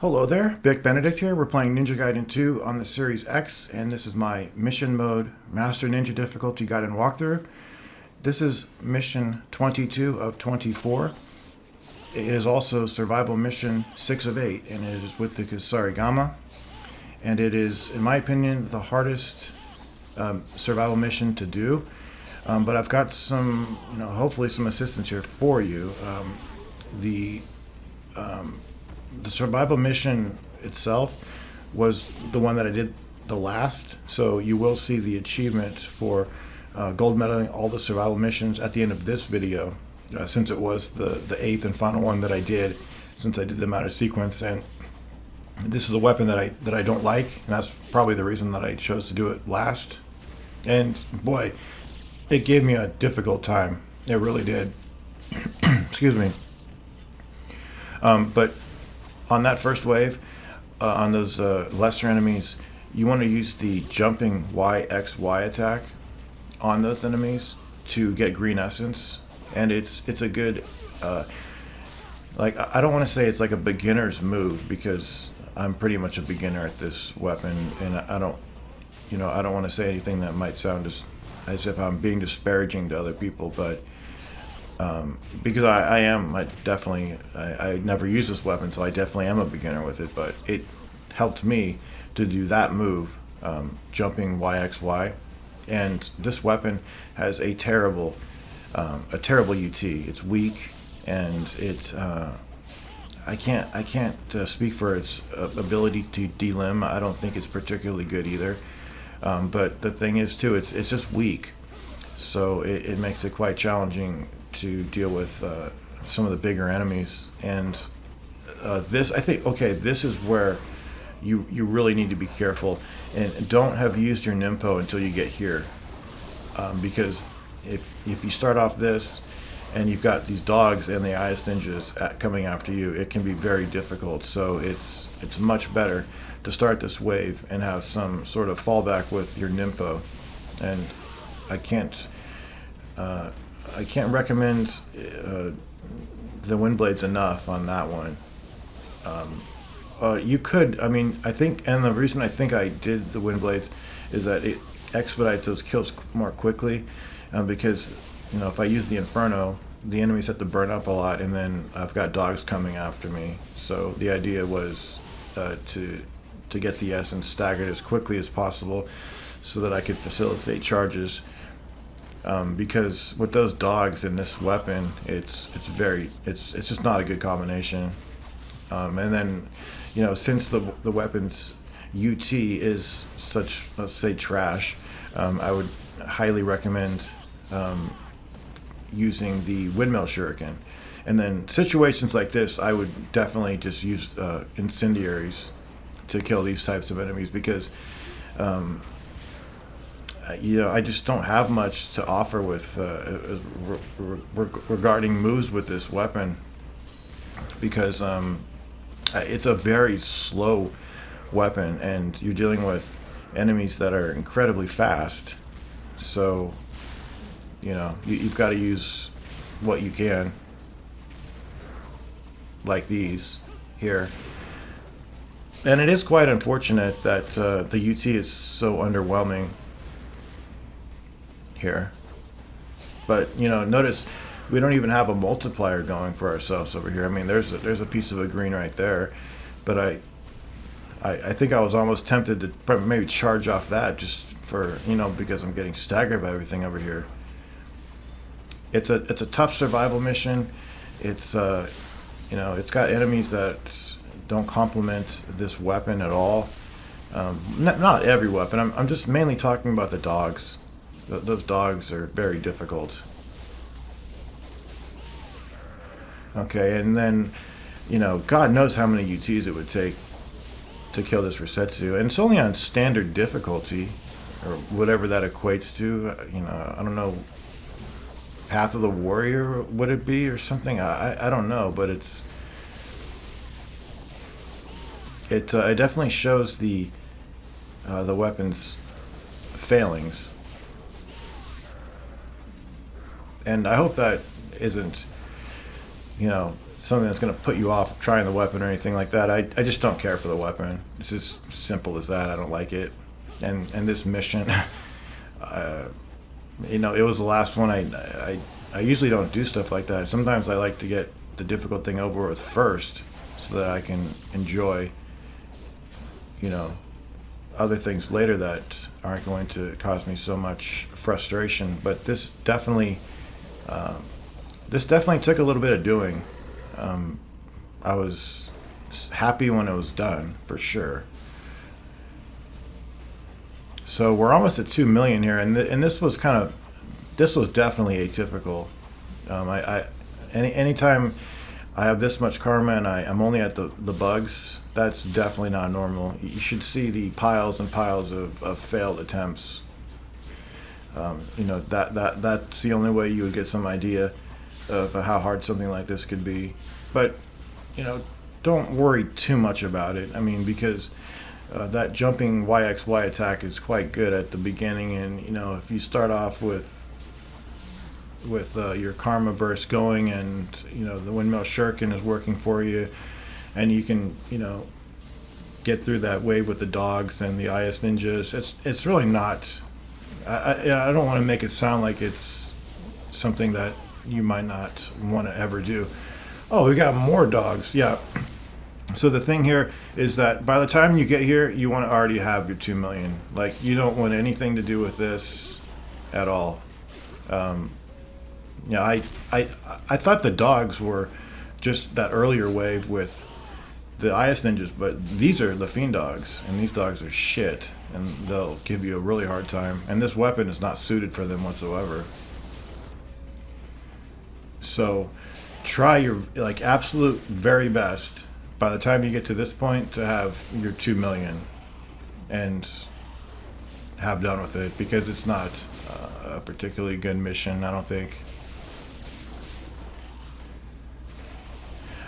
Hello there, Vic Benedict here. We're playing Ninja Gaiden 2 on the Series X, and this is my mission mode, Master Ninja Difficulty Gaiden walkthrough. This is mission 22 of 24. It is also survival mission 6 of 8, and it is with the Kusari-gama. And it is, in my opinion, the hardest survival mission to do. But I've got some, hopefully some assistance here for you. The survival mission itself was the one that I did the last, so you will see the achievement for gold medaling all the survival missions at the end of this video, since it was the eighth and final one that I did, since I did them out of sequence. And this is a weapon that I don't like, and that's probably the reason that I chose to do it last. And boy, it gave me a difficult time. It really did. Excuse me. But on that first wave, on those lesser enemies, you want to use the jumping YXY attack on those enemies to get green essence. And it's a good, I don't want to say it's like a beginner's move, because I'm pretty much a beginner at this weapon, and I don't want to say anything that might sound as if I'm being disparaging to other people, but because I never used this weapon, so I definitely am a beginner with it. But it helped me to do that move, jumping YXY, and this weapon has a terrible UT. It's weak, and it's I can't speak for its ability to delimb. I don't think it's particularly good either. But the thing is too, it's just weak, so it makes it quite challenging to deal with some of the bigger enemies. And this, I think, okay, this is where you really need to be careful, and don't have used your Nimpo until you get here, because if you start off this and you've got these dogs and the IS ninjas coming after you, it can be very difficult. So it's much better to start this wave and have some sort of fallback with your Nimpo. And I can't recommend the wind blades enough on that one. You could, I think, and the reason I think I did the wind blades is that it expedites those kills more quickly, because if I use the Inferno, the enemies have to burn up a lot, and then I've got dogs coming after me. So the idea was to get the essence staggered as quickly as possible, so that I could facilitate charges. Because with those dogs and this weapon, it's just not a good combination. And then, since the weapon's UT is such, let's say, trash, I would highly recommend using the windmill shuriken. And then situations like this, I would definitely just use incendiaries to kill these types of enemies, because I just don't have much to offer with regarding moves with this weapon, because it's a very slow weapon, and you're dealing with enemies that are incredibly fast. So you've got to use what you can, like these here. And it is quite unfortunate that the UT is so underwhelming here. But notice we don't even have a multiplier going for ourselves over here. There's a piece of a green right there, but I think I was almost tempted to maybe charge off that, just for because I'm getting staggered by everything over here. It's a tough survival mission. It's it's got enemies that don't complement this weapon at all. Not every weapon. I'm just mainly talking about the dogs. Those dogs are very difficult. Okay, and then, God knows how many UTs it would take to kill this Resetsu. And it's only on standard difficulty, or whatever that equates to. I don't know. Path of the Warrior, would it be, or something? I don't know, but it definitely shows the weapon's failings. And I hope that isn't something that's going to put you off trying the weapon or anything like that. I just don't care for the weapon. It's as simple as that. I don't like it. And this mission, it was the last one. I usually don't do stuff like that. Sometimes I like to get the difficult thing over with first so that I can enjoy, other things later that aren't going to cause me so much frustration. But this definitely took a little bit of doing. I was happy when it was done, for sure. So we're almost at 2 million here, and this was definitely atypical. Anytime I have this much karma and I'm only at the bugs, that's definitely not normal. You should see the piles and piles of failed attempts. That's the only way you would get some idea of how hard something like this could be. But don't worry too much about it. I mean, because that jumping YXY attack is quite good at the beginning, and if you start off with your karma burst going, and the windmill shuriken is working for you, and you can get through that wave with the dogs and the IS ninjas. It's really not. I don't want to make it sound like it's something that you might not want to ever do. Oh, we got more dogs. Yeah. So the thing here is that by the time you get here, you want to already have your 2 million. Like, you don't want anything to do with this at all. I thought the dogs were just that earlier wave with the IS ninjas, but these are the fiend dogs, and these dogs are shit, and they'll give you a really hard time. And this weapon is not suited for them whatsoever. So try your absolute very best by the time you get to this point to have your 2 million and have done with it, because it's not a particularly good mission, I don't think.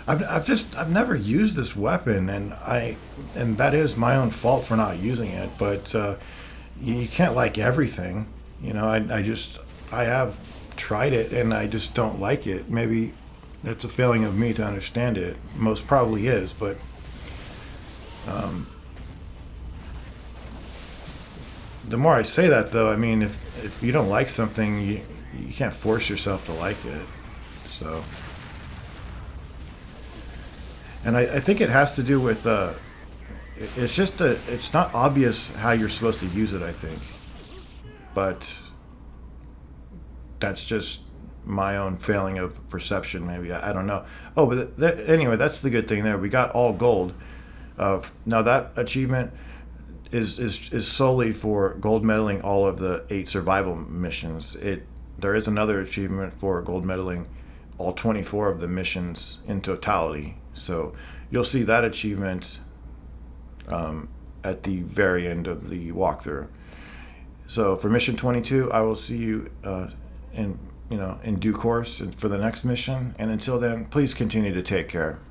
I've never used this weapon, and that is my own fault for not using it, but you can't like everything. I have tried it and I just don't like it. Maybe that's a failing of me to understand it. Most probably is, but the more I say that, though, I mean, if you don't like something, you can't force yourself to like it. So, and I think it has to do with it's not obvious how you're supposed to use it, I think, but that's just my own failing of perception, maybe. I don't know. Oh, but anyway, that's the good thing there. We got all gold. Now that achievement is solely for gold medaling all of the 8 survival missions. There is another achievement for gold medaling all 24 of the missions in totality. So you'll see that achievement at the very end of the walkthrough. So for mission 22, I will see you in due course and for the next mission. And until then, please continue to take care.